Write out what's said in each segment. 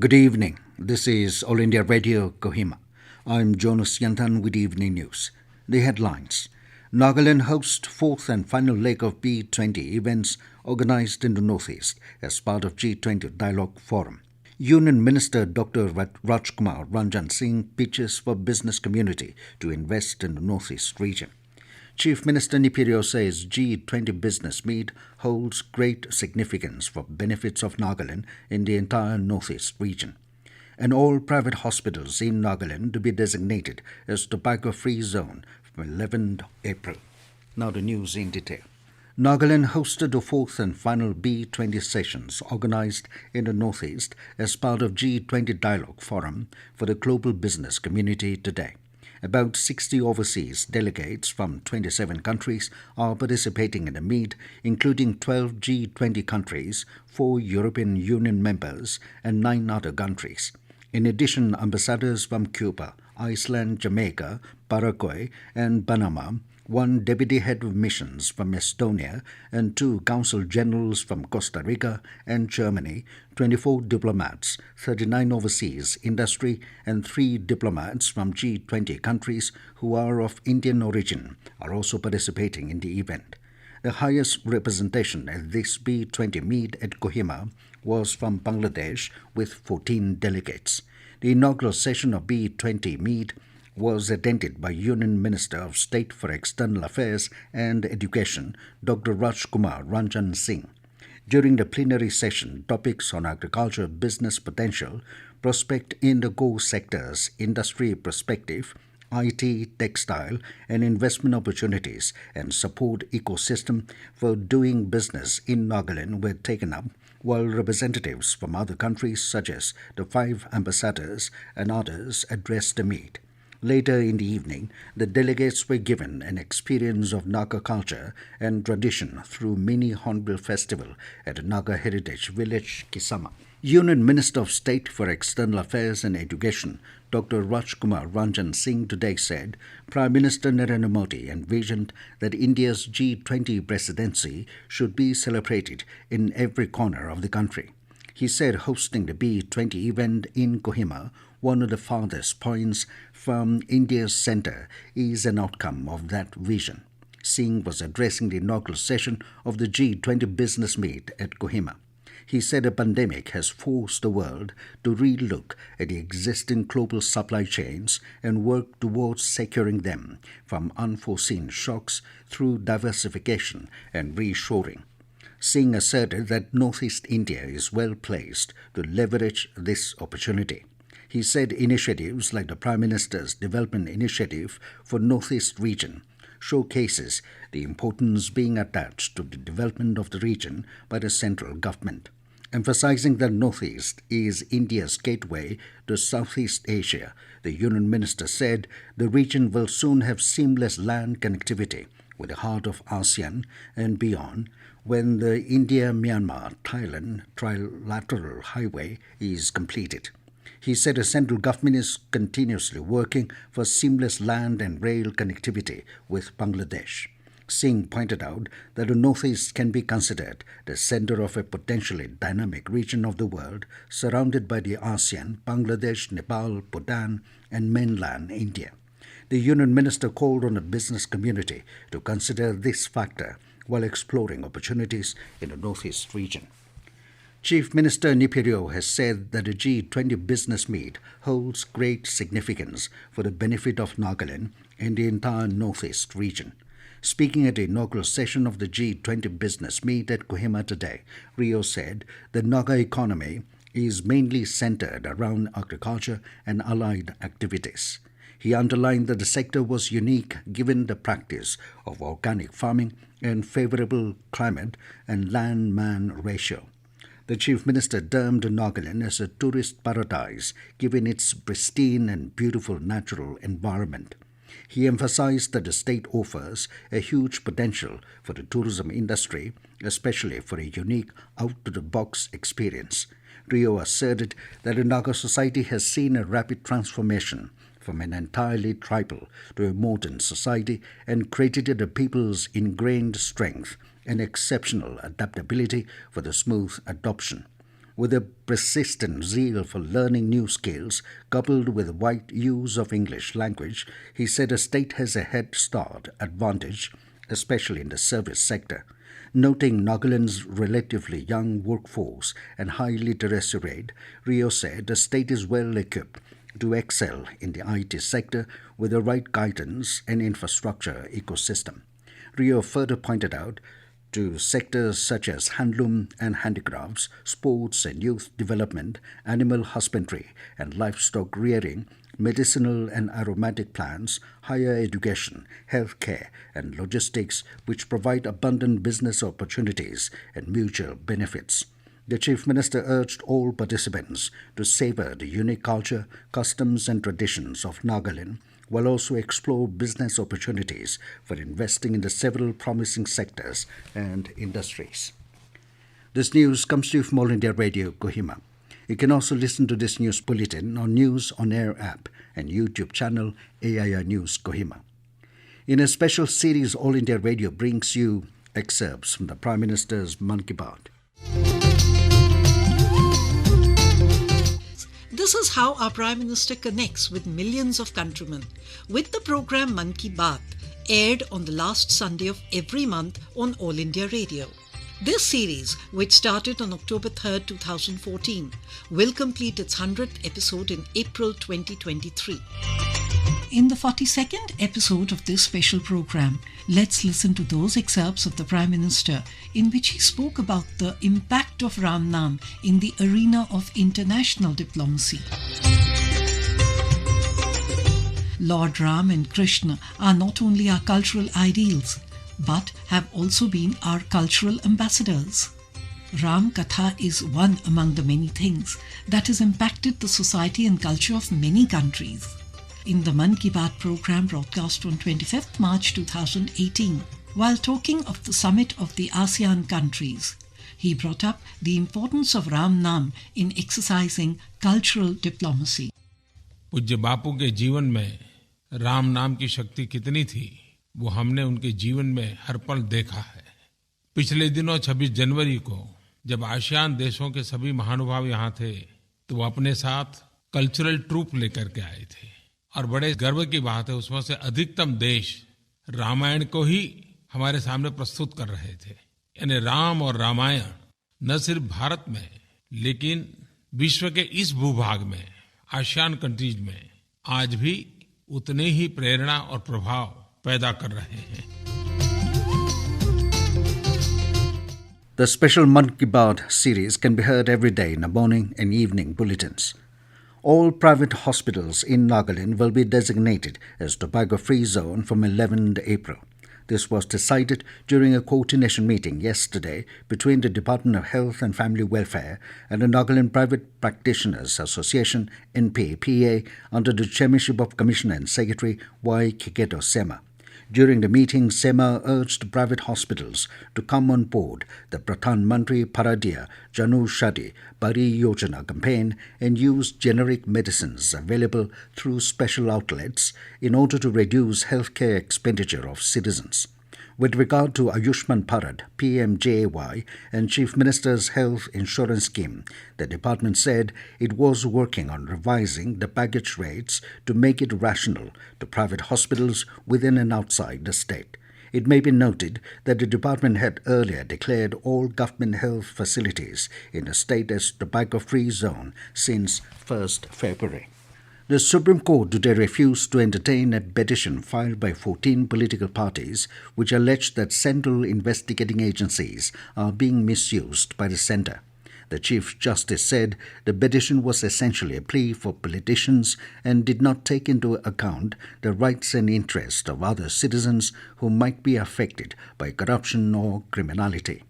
Good evening. This is All India Radio, Kohima. I'm Jonas Yantan with Evening News. The headlines. Nagaland hosts fourth and final leg of B20 events organized in the Northeast as part of G20 Dialogue Forum. Union Minister Dr. Rajkumar Ranjan Singh pitches for business community to invest in the Northeast region. Chief Minister Neiphiu Rio says G20 Business Meet holds great significance for benefits of Nagaland in the entire Northeast region. And all private hospitals in Nagaland to be designated as tobacco-free zone from 11th April. Now the news in detail. Nagaland hosted the fourth and final B20 sessions organized in the Northeast as part of G20 Dialogue Forum for the global business community today. About 60 overseas delegates from 27 countries are participating in the meet, including 12 G20 countries, 4 European Union members, and 9 other countries. In addition, ambassadors from Cuba, Iceland, Jamaica, Paraguay, and Panama, 1 deputy head of missions from Estonia, and 2 consul generals from Costa Rica and Germany, 24 diplomats, 39 overseas industry, and 3 diplomats from G20 countries who are of Indian origin are also participating in the event. The highest representation at this B20 meet at Kohima was from Bangladesh with 14 delegates. The inaugural session of B20 meet was attended by Union Minister of State for External Affairs and Education, Dr. Rajkumar Ranjan Singh. During the plenary session, topics on agriculture business potential, prospect in the core sectors, industry perspective, IT, textile, and investment opportunities and support ecosystem for doing business in Nagaland were taken up, while representatives from other countries such as the 5 ambassadors and others addressed the meet. Later in the evening, the delegates were given an experience of Naga culture and tradition through mini Hornbill Festival at the Naga Heritage Village, Kisama. Union Minister of State for External Affairs and Education, Dr. Rajkumar Ranjan Singh today said Prime Minister Narendra Modi envisioned that India's G20 presidency should be celebrated in every corner of the country. He said hosting the B20 event in Kohima, one of the farthest points from India's centre, is an outcome of that vision. Singh was addressing the inaugural session of the G20 Business Meet at Kohima. He said a pandemic has forced the world to relook at the existing global supply chains and work towards securing them from unforeseen shocks through diversification and reshoring. Singh asserted that Northeast India is well placed to leverage this opportunity. He said initiatives like the Prime Minister's Development Initiative for Northeast Region showcases the importance being attached to the development of the region by the central government. Emphasizing that Northeast is India's gateway to Southeast Asia, the Union Minister said the region will soon have seamless land connectivity with the heart of ASEAN and beyond when the India-Myanmar-Thailand trilateral highway is completed. He said the central government is continuously working for seamless land and rail connectivity with Bangladesh. Singh pointed out that the Northeast can be considered the center of a potentially dynamic region of the world surrounded by the ASEAN, Bangladesh, Nepal, Bhutan, and mainland India. The Union Minister called on the business community to consider this factor while exploring opportunities in the Northeast region. Chief Minister Neiphiu Rio has said that the G20 Business Meet holds great significance for the benefit of Nagaland and the entire Northeast region. Speaking at the inaugural session of the G20 Business Meet at Kohima today, Rio said the Naga economy is mainly centered around agriculture and allied activities. He underlined that the sector was unique given the practice of organic farming and favorable climate and land-man ratio. The Chief Minister termed Nagaland as a tourist paradise given its pristine and beautiful natural environment. He emphasized that the state offers a huge potential for the tourism industry, especially for a unique out-of-the-box experience. Rio asserted that the Naga society has seen a rapid transformation from an entirely tribal to a modern society and credited the people's ingrained strength and exceptional adaptability for the smooth adoption. With a persistent zeal for learning new skills, coupled with wide use of English language, he said the state has a head start advantage, especially in the service sector. Noting Nagaland's relatively young workforce and high literacy rate, Rio said the state is well equipped to excel in the IT sector with the right guidance and infrastructure ecosystem. Rio further pointed out to sectors such as handloom and handicrafts, sports and youth development, animal husbandry and livestock rearing, medicinal and aromatic plants, higher education, healthcare, and logistics, which provide abundant business opportunities and mutual benefits. The Chief Minister urged all participants to savor the unique culture, customs, and traditions of Nagaland, while also explore business opportunities for investing in the several promising sectors and industries. This news comes to you from All India Radio, Kohima. You can also listen to this news bulletin on News On Air app and YouTube channel AIR News Kohima. In a special series, All India Radio brings you excerpts from the Prime Minister's Mann Ki Baat. This is how our Prime Minister connects with millions of countrymen with the program Mann Ki Baat, aired on the last Sunday of every month on All India Radio. This series, which started on October 3rd, 2014, will complete its 100th episode in April 2023. In the 42nd episode of this special program, let's listen to those excerpts of the Prime Minister in which he spoke about the impact of Ram Naam in the arena of international diplomacy. Lord Ram and Krishna are not only our cultural ideals, but have also been our cultural ambassadors. Ram Katha is one among the many things that has impacted the society and culture of many countries. In the Mann Ki Baat program broadcast on 25th March 2018, while talking of the summit of the ASEAN countries, he brought up the importance of Ram Naam in exercising cultural diplomacy. पूज्य बापू के जीवन में राम नाम की शक्ति कितनी थी, वो हमने उनके जीवन में हर पल देखा है। पिछले दिनों 26 जनवरी को जब आसियान देशों के सभी महानुभाव यहाँ थे, तो वो अपने साथ कल्चरल ट्रूप लेकर के आए थे और बड़े गर्व की बात है, उसमें से अधिकतम देश रामायण को ही हमारे सामने प्रस्तुत कर रहे थे। यानी राम और रामायण न सिर्फ भारत में लेकिन विश्व के इस भूभाग में, आसियान कंट्रीज में आज भी उतने ही प्रेरणा और प्रभाव पैदा कर रहे हैं। The special Mann Ki Baat series can be heard every day in the morning and evening bulletins. All private hospitals in Nagaland will be designated as tobacco-free zone from 11th April. This was decided during a coordination meeting yesterday between the Department of Health and Family Welfare and the Nagaland Private Practitioners Association (NPPA) under the chairmanship of Commissioner and Secretary Y. Kiketo Sema. During the meeting, Sema urged private hospitals to come on board the Pradhan Mantri Paradya Janu Shadi Bari Yojana campaign and use generic medicines available through special outlets in order to reduce healthcare expenditure of citizens. With regard to Ayushman Bharat, PMJAY, and Chief Minister's Health Insurance Scheme, the department said it was working on revising the package rates to make it rational to private hospitals within and outside the state. It may be noted that the department had earlier declared all government health facilities in the state as tobacco-free zone since 1st February. The Supreme Court today refused to entertain a petition filed by 14 political parties which alleged that central investigating agencies are being misused by the centre. The Chief Justice said the petition was essentially a plea for politicians and did not take into account the rights and interests of other citizens who might be affected by corruption or criminality.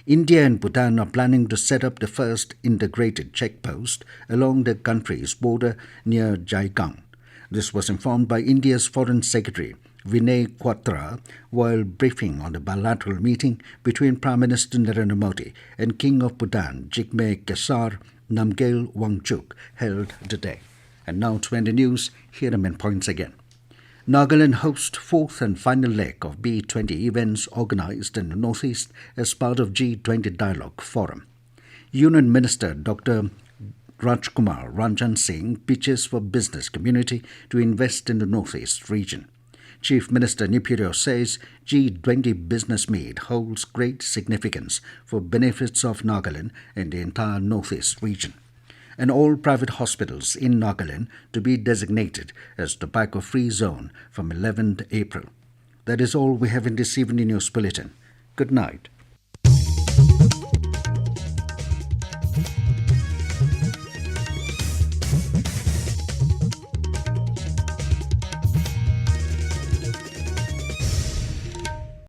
India and Bhutan are planning to set up the first integrated checkpost along the country's border near Jaigang. This was informed by India's Foreign Secretary Vinay Quatra while briefing on the bilateral meeting between Prime Minister Narendra Modi and King of Bhutan Jigme Khesar Namgyel Wangchuk held today. And now to end the news, here are main points again. Nagaland hosts fourth and final leg of B20 events organized in the Northeast as part of G20 Dialogue Forum. Union Minister Dr. Rajkumar Ranjan Singh pitches for business community to invest in the Northeast region. Chief Minister Neiphiu Rio says G20 Business Meet holds great significance for benefits of Nagaland and the entire Northeast region. And all private hospitals in Nagaland to be designated as tobacco-free zone from 11th April. That is all we have in this evening news bulletin. Good night.